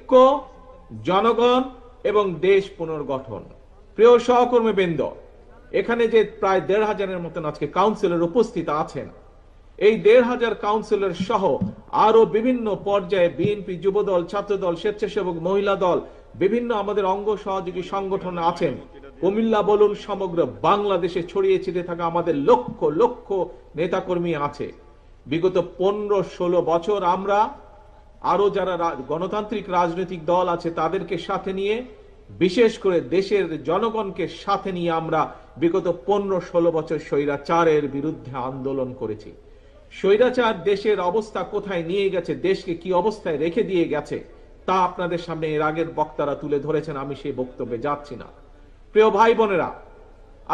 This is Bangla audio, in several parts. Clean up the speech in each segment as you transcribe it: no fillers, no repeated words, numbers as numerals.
ঐক্য, জনগণ এবং দেশ পুনর্গঠন। প্রিয় সহকর্মীবৃন্দ, এখানে যে প্রায় ১৫০০-এর মতন আজকে কাউন্সিলর উপস্থিত আছেন, এই ১৫০০ কাউন্সিলর সহ আরো বিভিন্ন পর্যায়ে বিএনপি, যুবদল, ছাত্রদল, স্বেচ্ছাসেবক, মহিলা দল, বিভিন্ন আমাদের অঙ্গ সহযোগী সংগঠন আছেন। কুমিল্লা বলুন, সমগ্র বাংলাদেশে ছড়িয়ে ছিটে থাকা আমাদের লক্ষ লক্ষ নেতাকর্মী আছে। বিগত ১৫-১৬ বছর আমরা আরো যারা গণতান্ত্রিক রাজনৈতিক দল আছে তাদেরকে সাথে নিয়ে, বিশেষ করে দেশের জনগণকে সাথে নিয়ে আমরা বিগত ১৫-১৬ বছর স্বৈরাচারের বিরুদ্ধে আন্দোলন করেছি। স্বৈরাচার দেশের অবস্থা কোথায় নিয়ে গেছে, দেশকে কি অবস্থায় রেখে দিয়ে গেছে, তা আপনাদের সামনে এর আগের বক্তারা তুলে ধরেছেন, আমি সেই বক্তব্যে যাচ্ছি না। প্রিয় ভাই বোনেরা,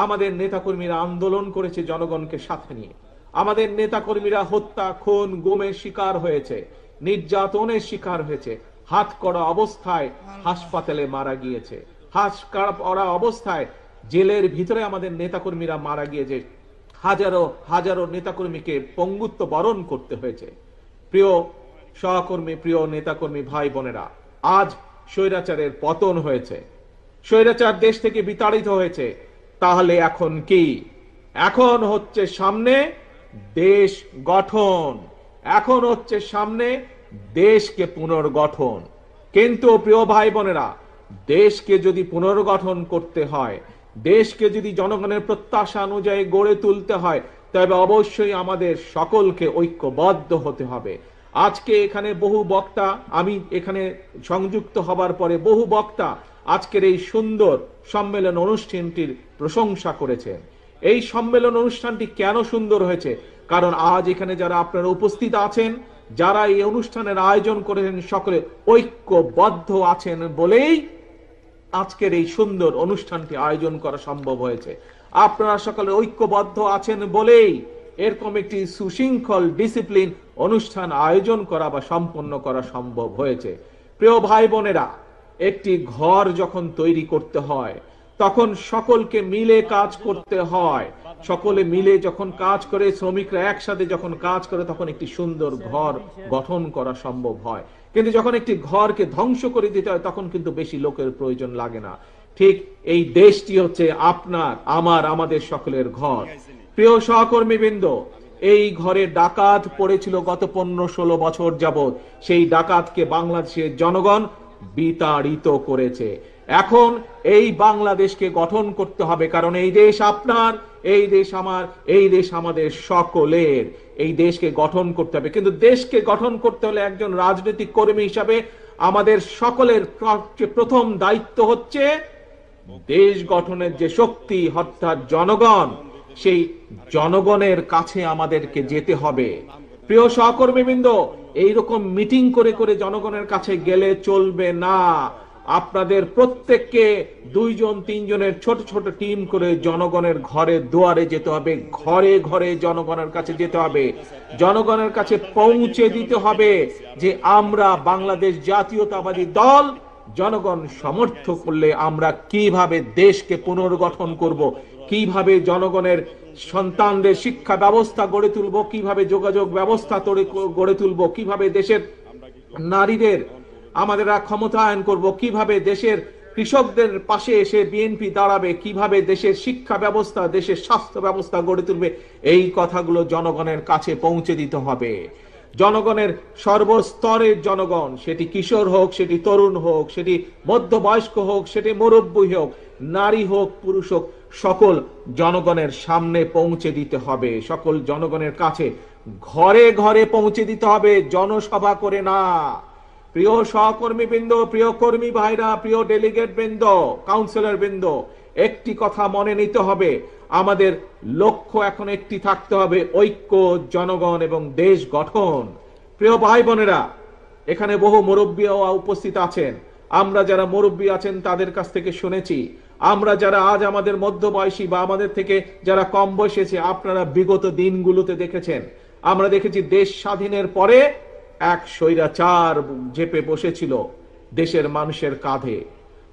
আমাদের নেতাকর্মীরা আন্দোলন করেছে জনগণকে সাথে নিয়ে। আমাদের নেতাকর্মীরা হত্যা, খুন, গুমের শিকার হয়েছে, নির্যাতনের শিকার হয়েছে, হাত করা অবস্থায় হাসপাতালে মারা গিয়েছে, হাত করা অবস্থায় জেলের ভিতরে আমাদের নেতাকর্মীরা মারা গিয়েছে, হাজারো হাজারো নেতাকর্মীকে পঙ্গুত্ব বরণ করতে হয়েছে। প্রিয় সহকর্মী, প্রিয় নেতাকর্মী ভাই বোনেরা, আজ স্বৈরাচারের পতন হয়েছে, স্বৈরাচার দেশ থেকে বিতাড়িত হয়েছে। তাহলে এখন কি? এখন হচ্ছে সামনে দেশ গঠন, এখন হচ্ছে সামনে দেশকে পুনর্গঠন। কিন্তু প্রিয় ভাই বোনেরা, দেশকে যদি পুনর্গঠন করতে হয়, দেশকে যদি জনগণের প্রত্যাশা অনুযায়ী গড়ে তুলতে হয়, তবে অবশ্যই আমাদের সকলকে ঐক্যবদ্ধ হতে হবে। আজকে এখানে বহু বক্তা, আমি এখানে সংযুক্ত হবার পরে বহু বক্তা আজকের এই সুন্দর সম্মেলন অনুষ্ঠানটির প্রশংসা করেছেন। এই সম্মেলন অনুষ্ঠানটি কেন সুন্দর হয়েছে? কারণ আজ এখানে যারা আপনারা উপস্থিত আছেন, যারা এই অনুষ্ঠানের আয়োজন করেছেন, সকলে ঐক্যবদ্ধ আছেন বলেই আজকের এই সুন্দর অনুষ্ঠানটি আয়োজন করা সম্ভব হয়েছে। আপনারা সকলে ঐক্যবদ্ধ আছেন বলেই এরকম একটি সুশৃঙ্খল ডিসিপ্লিন অনুষ্ঠান আয়োজন করা বা সম্পন্ন করা সম্ভব হয়েছে। প্রিয় ভাই বোনেরা, একটি ঘর যখন তৈরি করতে হয় তখন সকলকে মিলে কাজ করতে হয়। সকলে মিলে যখন কাজ করে, শ্রমিকরা একসাথে যখন কাজ করে, তখন একটি সুন্দর ঘর গঠন করা সম্ভব হয়। কিন্তু যখন একটি ঘরকে ধ্বংস করে দিতে হয় তখন কিন্তু বেশি লোকের প্রয়োজন লাগে না। ঠিক এই দেশটি হচ্ছে আপনার, আমার, আমাদের সকলের ঘর। প্রিয় সহকর্মীবৃন্দ, এই ঘরে ডাকাত পড়েছিল গত 15-16 বছর যাবৎ। সেই ডাকাতকে বাংলাদেশের জনগণ বিতাড়িত করেছে। এখন এই বাংলাদেশকে গঠন করতে হবে, কারণ এই দেশ আপনার, এই দেশ আমার, এই দেশ আমাদের সকলের। এই দেশকে গঠন করতে হবে। কিন্তু দেশকে গঠন করতে হলে একজন রাজনৈতিক কর্মী হিসাবে আমাদের সকলের প্রথম দায়িত্ব হচ্ছে দেশ গঠনের যে শক্তি অর্থাৎ জনগণ, সেই জনগণের কাছে আমাদেরকে যেতে হবে। প্রিয় সহকর্মীবৃন্দ, এইরকম মিটিং করে করে জনগণের কাছে গেলে চলবে না। আপনাদের প্রত্যেককে 2-3 জনের ছোট ছোট টিম করে জনগণের ঘরে দুয়ারে যেতে হবে, ঘরে ঘরে জনগণের কাছে যেতে হবে, জনগণের কাছে পৌঁছে দিতে হবে যে আমরা বাংলাদেশ জাতীয়তাবাদী দল, জনগণ সমর্থ করলে আমরা কিভাবে দেশকে পুনর্গঠন করব, কিভাবে জনগণের সন্তানদের শিক্ষা ব্যবস্থা গড়ে তুলব, কিভাবে যোগাযোগ ব্যবস্থা গড়ে তুলব, কিভাবে দেশের নারীদের আমাদের ক্ষমতায়ন করব, কিভাবে দেশের কৃষকদের পাশে এসে বিএনপি দাঁড়াবে, কিভাবে দেশের শিক্ষা ব্যবস্থা, দেশের স্বাস্থ্য ব্যবস্থা গড়ে তুলবে, এই কথাগুলো জনগণের কাছে পৌঁছে দিতে হবে। জনগণের সর্বস্তরের জনগণ, সেটি কিশোর হোক, সেটি তরুণ হোক, সেটি মধ্যবয়স্ক হোক, সেটি মুরব্বী হোক, নারী হোক, পুরুষ হোক, সকল জনগণের সামনে পৌঁছে দিতে হবে, সকল জনগণের কাছে ঘরে ঘরে পৌঁছে দিতে হবে, জনসভা করে না। প্রিয় সহকর্মী বৃন্দ, প্রিয় কর্মী ভাইরা, প্রিয় ডেলিগেট বৃন্দ, কাউন্সিলর বৃন্দ, একটি কথা মনে নিতে হবে, আমাদের লক্ষ্য এখন একটি থাকতে হবে, ঐক্য, জনগণ এবং দেশ গঠন। প্রিয় ভাই বোনেরা, এখানে বহু মুরব্বীও উপস্থিত আছেন। আমরা যারা মুরব্বী আছেন তাদের কাছ থেকে শুনেছি, আমরা যারা আজ আমাদের মধ্যবয়সী বা আমাদের থেকে যারা কম বয়সী আছে, আপনারা বিগত দিনগুলোতে দেখেছেন, আমরা দেখেছি দেশ স্বাধীনের পরে এক স্বৈরাচার চেপে বসেছিল দেশের মানুষের কাঁধে।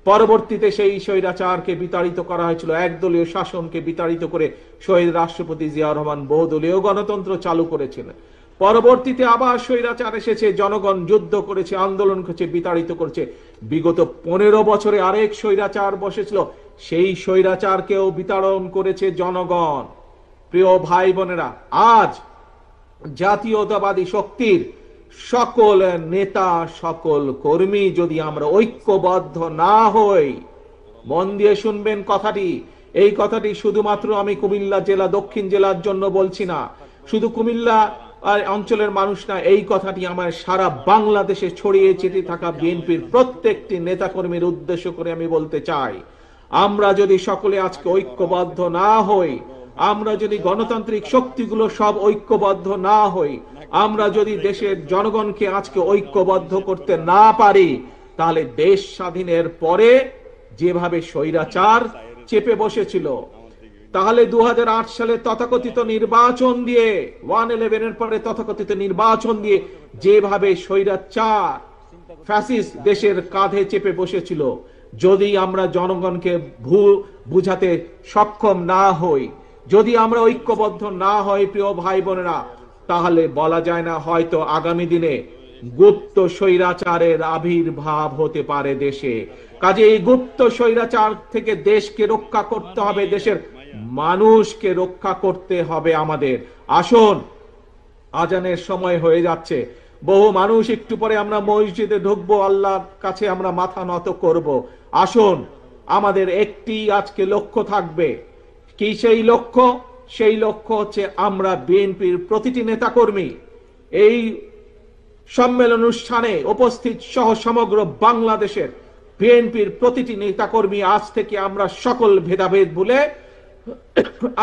পরবর্তীতে সেই স্বৈরাচারকে বিতাড়িত করা হয়েছিল, একদলীয় শাসনকে বিতাড়িত করে শহীদ রাষ্ট্রপতি জিয়াউর রহমান বহুদলীয় গণতন্ত্র চালু করেছিলেন। পরবর্তীতে আবার স্বৈরাচার এসেছে, জনগণ যুদ্ধ করেছে, আন্দোলন করেছে, বিতাড়িত করেছে। বিগত 15 বছরে আরেক স্বৈরাচার বসেছিল, সেই স্বৈরাচারকেও বিতাড়ন করেছে জনগণ। প্রিয় ভাই বোনেরা, আজ জাতীয়তাবাদী শক্তির সকল নেতা, সকল কর্মী যদি আমরা ঐক্যবদ্ধ না হই, মন দিয়ে শুনবেন কথাটি, এই কথাটি শুধুমাত্র আমি কুমিল্লা জেলা, দক্ষিণ জেলার জন্য বলছি না, শুধু কুমিল্লা অঞ্চলের মানুষ না, এই কথাটি আমার সারা বাংলাদেশে ছড়িয়ে ছিটিয়ে থাকা বিএনপির প্রত্যেকটি নেতাকর্মীর উদ্দেশ্য করে আমি বলতে চাই, আমরা যদি সকলে আজকে ঐক্যবদ্ধ না হই, আমরা যদি গণতান্ত্রিক শক্তিগুলো সব ঐক্যবদ্ধ না হই, আমরা যদি দেশের জনগণকে আজকে ঐক্যবদ্ধ করতে না পারি, তাহলে দেশ স্বাধীনের পরে যেভাবে স্বৈরাচার চেপে বসেছিল, তাহলে 2008 সালে তথাকথিত নির্বাচন দিয়ে, 111 এর পরে তথাকথিত নির্বাচন দিয়ে যেভাবে স্বৈরাচার ফ্যাসিস্ট দেশের কাঁধে চেপে বসেছিল, যদি আমরা জনগণকে বুঝাতে সক্ষম না হই, যদি আমরা ঐক্যবদ্ধ না হই প্রিয় ভাই বোনেরা, তাহলে বলা যায় না, হয়তো আগামী দিনে গুপ্ত স্বৈরাচারের আবির্ভাব হতে পারে দেশে। কাজে এই গুপ্ত স্বৈরাচার থেকে দেশকে রক্ষা করতে হবে, দেশের মানুষকে রক্ষা করতে হবে আমাদের। আসুন, আজানের সময় হয়ে যাচ্ছে, বহু মানুষ একটু পরে আমরা মসজিদে ঢুকবো, আল্লাহর কাছে আমরা মাথা নত করব। আসুন, আমাদের একটি আজকে লক্ষ্য থাকবে। কি সেই লক্ষ্য? সেই লক্ষ্য হচ্ছে আমরা বিএনপির প্রতিটি নেতাকর্মী এই সম্মেলন অনুষ্ঠানে উপস্থিত সহ সমগ্র বাংলাদেশের বিএনপির প্রতিটি নেতাকর্মী আজ থেকে আমরা সকল ভেদাভেদ ভুলে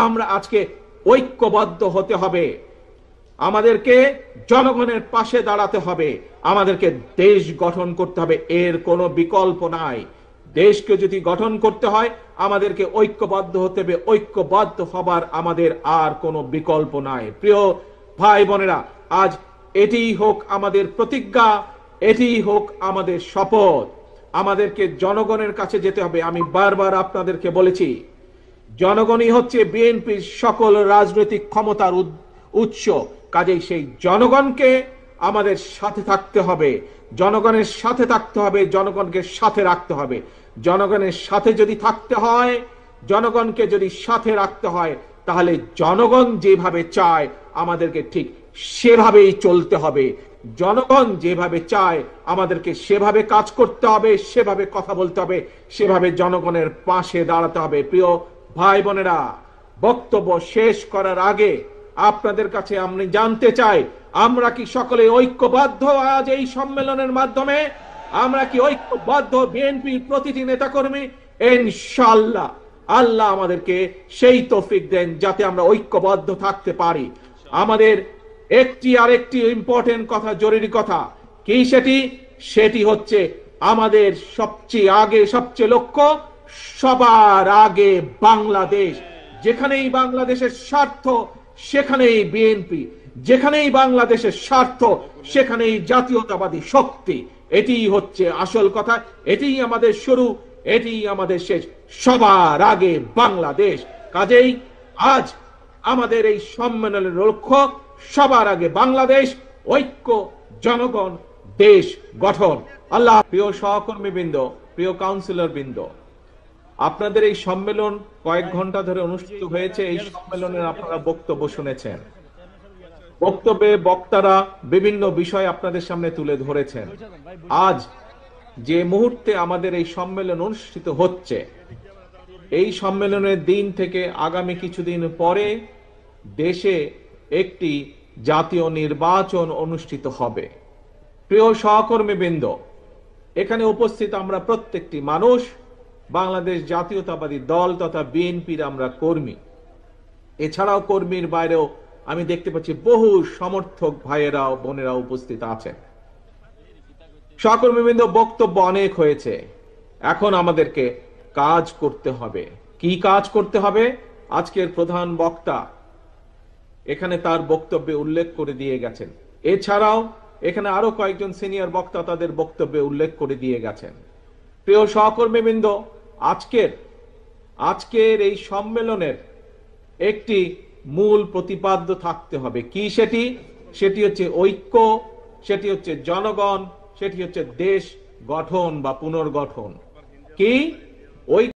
আমরা আজকে ঐক্যবদ্ধ হতে হবে। আমাদেরকে জনগণের পাশে দাঁড়াতে হবে, আমাদেরকে দেশ গঠন করতে হবে, এর কোনো বিকল্প নাই। দেশকে যদি গঠন করতে হয় আমাদেরকে ঐক্যবদ্ধ হতে হবে, ঐক্যবদ্ধ হবার আমাদের আর কোনো বিকল্প নাই। প্রিয় ভাই বোনেরা, আজ এটিই হোক আমাদের প্রতিজ্ঞা, এটিই হোক আমাদের শপথ। আমাদেরকে জনগণের কাছে যেতে হবে। আমি বারবার আপনাদেরকে বলেছি, জনগণই হচ্ছে বিএনপির সকল রাজনৈতিক ক্ষমতার উৎস। কাজেই সেই জনগণকে আমাদের সাথে থাকতে হবে, জনগণের সাথে থাকতে হবে, জনগণকে সাথে রাখতে হবে। জনগণের সাথে যদি থাকতে হয়, জনগণকে যদি সাথে রাখতে হয়, তাহলে জনগণ যেভাবে চায় আমাদেরকে ঠিক সেভাবেই চলতে হবে। জনগণ যেভাবে চায় আমাদেরকে সেভাবে কাজ করতে হবে, সেভাবে কথা বলতে হবে, সেভাবে জনগণের পাশে দাঁড়াতে হবে। প্রিয় ভাই বোনেরা, বক্তব্য শেষ করার আগে আপনাদের কাছে আমি জানতে চাই, আমরা কি সকলে ঐক্যবদ্ধ? আজ এই সম্মেলনের মাধ্যমে আমরা কি ঐক্যবদ্ধ বিএনপির প্রতিটি নেতাকর্মী? ইনশাআল্লাহ আল্লাহ আমাদেরকে সেই তৌফিক দেন যাতে আমরা ঐক্যবদ্ধ থাকতে পারি। আমাদের একটি আরেকটি ইম্পর্টেন্ট কথা, জরুরি কথা কি সেটি? সেটি হচ্ছে আমাদের সবচেয়ে লক্ষ্য সবার আগে বাংলাদেশ। যেখানেই বাংলাদেশের স্বার্থ সেখানেই বিএনপি, যেখানেই বাংলাদেশের স্বার্থ সেখানেই জাতীয়তাবাদী শক্তি। এটিই হচ্ছে আসল কথা, এটিই আমাদের শুরু, এটিই আমাদের শেষ। সবার আগে বাংলাদেশ। কাজেই আজ আমাদের এই সম্মেলনের লক্ষ্য সবার আগে বাংলাদেশ, ঐক্য, জনগণ, দেশ গঠন। আল্লাহ। প্রিয় সহকর্মী বৃন্দ, প্রিয় কাউন্সিলর বৃন্দ, আপনাদের এই সম্মেলন কয়েক ঘন্টা ধরে অনুষ্ঠিত হয়েছে। এই সম্মেলনের আপনারা বক্তব্য শুনেছেন। বক্তব্যে বক্তারা বিভিন্ন বিষয় আপনাদের সামনে তুলে ধরেছেন। আজ যে মুহূর্তে আমাদের এই সম্মেলন অনুষ্ঠিত হচ্ছে, এই সম্মেলনের দিন থেকে আগামী কিছুদিন পরে দেশে একটি জাতীয় নির্বাচন অনুষ্ঠিত হবে। প্রিয় সহকর্মী বৃন্দ, এখানে উপস্থিত আমরা প্রত্যেকটি মানুষ বাংলাদেশ জাতীয়তাবাদী দল তথা বিএনপির আমরা কর্মী। এছাড়াও কর্মীর বাইরেও আমি দেখতে পাচ্ছি বহু সমর্থক ভাইয়েরা বোনেরা উপস্থিত আছেন। সহকর্মীবৃন্দ, বক্তব্য অনেক হয়েছে, এখন আমাদেরকে কাজ করতে হবে। কি কাজ করতে হবে? আজকের প্রধান বক্তা এখানে তার বক্তব্যে উল্লেখ করে দিয়ে গেছেন। এছাড়াও এখানে আরো কয়েকজন সিনিয়র বক্তা তাদের বক্তব্যে উল্লেখ করে দিয়ে গেছেন। প্রিয় সহকর্মীবৃন্দ, আজকের এই সম্মেলনের একটি মূল প্রতিপাদ্য থাকতে হবে। কি সেটি? সেটি হচ্ছে ঐক্য, সেটি হচ্ছে জনগণ, সেটি হচ্ছে দেশ গঠন বা পুনর্গঠন। কি ওই